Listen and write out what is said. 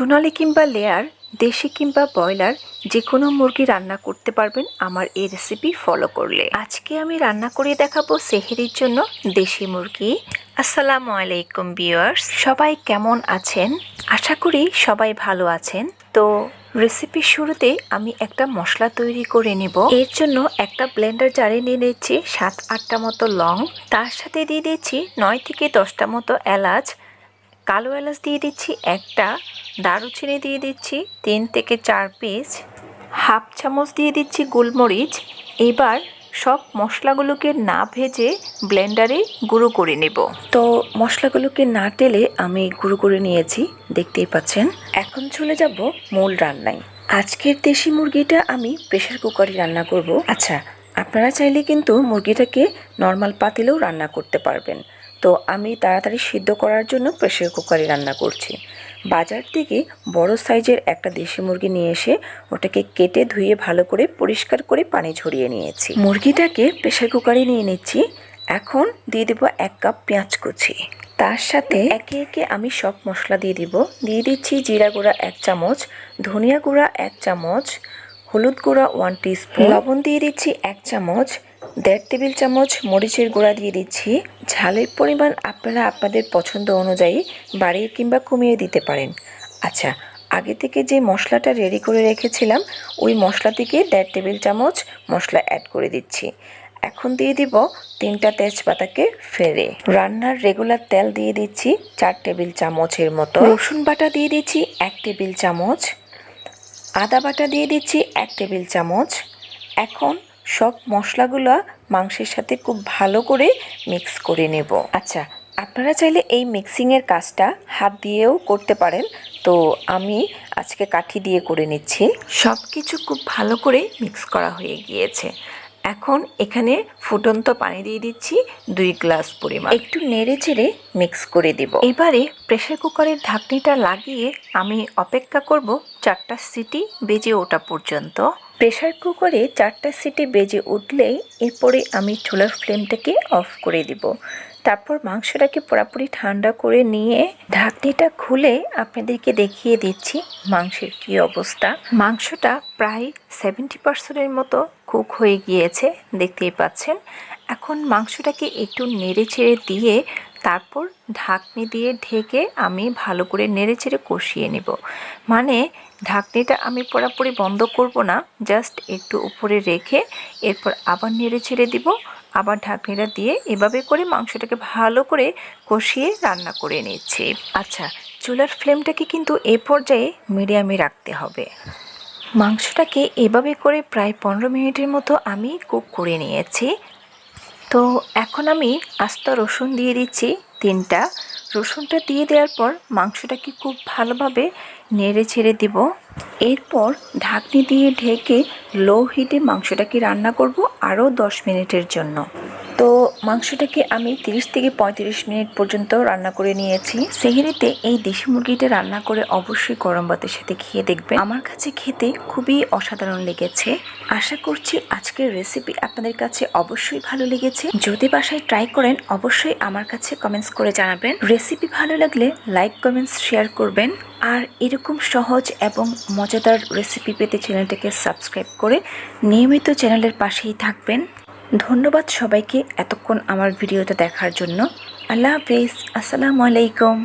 সোনালী কিংবা লেয়ার, দেশি কিংবা ব্রয়লার যে কোনো মুরগি রান্না করতে পারবেন আমার এই রেসিপি ফলো করলে। আজকে আমি রান্না করে দেখাবো সেহরির জন্য দেশি মুরগি। আসসালামু আলাইকুম ভিউয়ার্স, সবাই কেমন আছেন? আশা করি সবাই ভালো আছেন। তো রেসিপির শুরুতে আমি একটা মশলা তৈরি করে নেব। এর জন্য একটা ব্লেন্ডার জারে নিয়ে নিচ্ছি 7-8টা মতো লং, তার সাথে দিয়ে দিচ্ছি 9 থেকে 10টা মতো এলাচ, কালো এলাচ দিয়ে দিচ্ছি একটা, দারুচিনি দিয়ে দিচ্ছি 3 থেকে 4 পিস, হাফ চামচ দিয়ে দিচ্ছি গোলমরিচ। এবার সব মশলাগুলোকে না ভেজে ব্লেন্ডারে গুঁড়ো করে নেব। তো মশলাগুলোকে না টেলে আমি গুঁড়ো করে নিয়েছি, দেখতেই পাচ্ছেন। এখন চলে যাব মূল রান্নায়। আজকের দেশি মুরগিটা আমি প্রেসার কুকারে রান্না করব। আচ্ছা, আপনারা চাইলে কিন্তু মুরগিটাকে নর্মাল পাতিলেও রান্না করতে পারবেন। তো আমি তাড়াতাড়ি সিদ্ধ করার জন্য প্রেসার কুকারে রান্না করছি। বাজার থেকে বড় সাইজের একটা দেশি মুরগি নিয়ে এসে ওটাকে কেটে ধুয়ে ভালো করে পরিষ্কার করে পানি ঝরিয়ে নিয়েছি। মুরগিটাকে প্রেসার কুকারে নিয়ে নিচ্ছি। এখন দিয়ে দেবো 1 কাপ পেঁয়াজ কুচি। তার সাথে একে একে আমি সব মশলা দিয়ে দিব। দিয়ে দিচ্ছি জিরা গুঁড়া 1 চামচ, ধনিয়া গুঁড়া 1 চামচ, হলুদ গুঁড়া 1 টিস্পুন, লবণ দিয়ে দিচ্ছি 1 চামচ, 1.5 টেবিল চামচ মরিচের গুঁড়া দিয়ে দিচ্ছি। ঝালের পরিমাণ আপনারা আপনাদের পছন্দ অনুযায়ী বাড়িয়ে কিংবা কমিয়ে দিতে পারেন। আচ্ছা, আগে থেকে যে মশলাটা রেডি করে রেখেছিলাম ওই মশলা থেকে 1.5 টেবিল চামচ মশলা অ্যাড করে দিচ্ছি। এখন দিয়ে দিব 3টা তেজপাতাকে ফেড়ে। রান্নার রেগুলার তেল দিয়ে দিচ্ছি 4 টেবিল চামচের মতো, রসুন বাটা দিয়ে দিচ্ছি 1 টেবিল চামচ, আদা বাটা দিয়ে দিচ্ছি 1 টেবিল চামচ। এখন সব মশলাগুলো মাংসের সাথে খুব ভালো করে মিক্স করে নেব। আচ্ছা, আপনারা চাইলে এই মিক্সিংয়ের কাজটা হাত দিয়েও করতে পারেন, তো আমি আজকে কাঠি দিয়ে করে নিচ্ছি। সব কিছু খুব ভালো করে মিক্স করা হয়ে গিয়েছে। এখন এখানে ফুটন্ত পানি দিয়ে দিচ্ছি 2 গ্লাস পরিমাণ, একটু নেড়ে চেড়ে মিক্স করে দেব। এবারে প্রেসার কুকারের ঢাকনিটা লাগিয়ে আমি অপেক্ষা করব 4টা সিটি বেজে ওঠা পর্যন্ত। প্রেসার কুকারে 4টা সিটি বেজে উঠলেই এরপরে আমি চুলার ফ্লেমটাকে অফ করে দিব। তারপর মাংসটাকে পুরোপুরি ঠান্ডা করে নিয়ে ঢাকনিটা খুলে আপনাদেরকে দেখিয়ে দিচ্ছি মাংসের কি অবস্থা। মাংসটা প্রায় 70%-এর মতো কুক হয়ে গিয়েছে, দেখতেই পাচ্ছেন। এখন মাংসটাকে একটু নেড়ে চেড়ে দিয়ে তারপর ঢাকনি দিয়ে ঢেকে আমি ভালো করে নেড়ে চেড়ে কষিয়ে নেব। মানে ঢাকনিটা আমি পুরোপুরি বন্ধ করব না, জাস্ট একটু উপরে রেখে এরপর আবার নেড়ে ছেড়ে দিব, আবার ঢাকনিটা দিয়ে এভাবে করে মাংসটাকে ভালো করে কষিয়ে রান্না করে নিচ্ছি। আচ্ছা, চুলার ফ্লেমটাকে কিন্তু এ পর্যায়ে মিডিয়ামে রাখতে হবে। মাংসটাকে এভাবে করে প্রায় 15 মিনিটের মতো আমি কুক করে নিয়েছি। তো এখন আমি আস্ত রসুন দিয়ে দিচ্ছি 3টা। রসুনটা দিয়ে দেওয়ার পর মাংসটাকে খুব ভালোভাবে নেড়ে ছেড়ে দিব। এরপর ঢাকনি দিয়ে ঢেকে লো হিটে মাংসটাকে রান্না করব আরও 10 মিনিটের জন্য। তো মাংসটাকে আমি 30 থেকে 35 মিনিট পর্যন্ত রান্না করে নিয়েছি। সেহরিতে এই দেশি মুরগিটা রান্না করে অবশ্যই গরম ভাতের সাথে খেয়ে দেখবেন। আমার কাছে খেতে খুবই অসাধারণ লেগেছে। আশা করছি আজকের রেসিপি আপনাদের কাছে অবশ্যই ভালো লেগেছে। যদি বাসায় ট্রাই করেন অবশ্যই আমার কাছে কমেন্টস করে জানাবেন। রেসিপি ভালো লাগলে লাইক, কমেন্টস, শেয়ার করবেন। আর এরকম সহজ এবং মজাদার রেসিপি পেতে চ্যানেলটাকে সাবস্ক্রাইব করে নিয়মিত চ্যানেলের পাশেই থাকবেন। ধন্যবাদ সবাইকে এতক্ষণ আমার ভিডিওটা দেখার জন্য। আল্লাহ হাফেজ, আসসালামু আলাইকুম।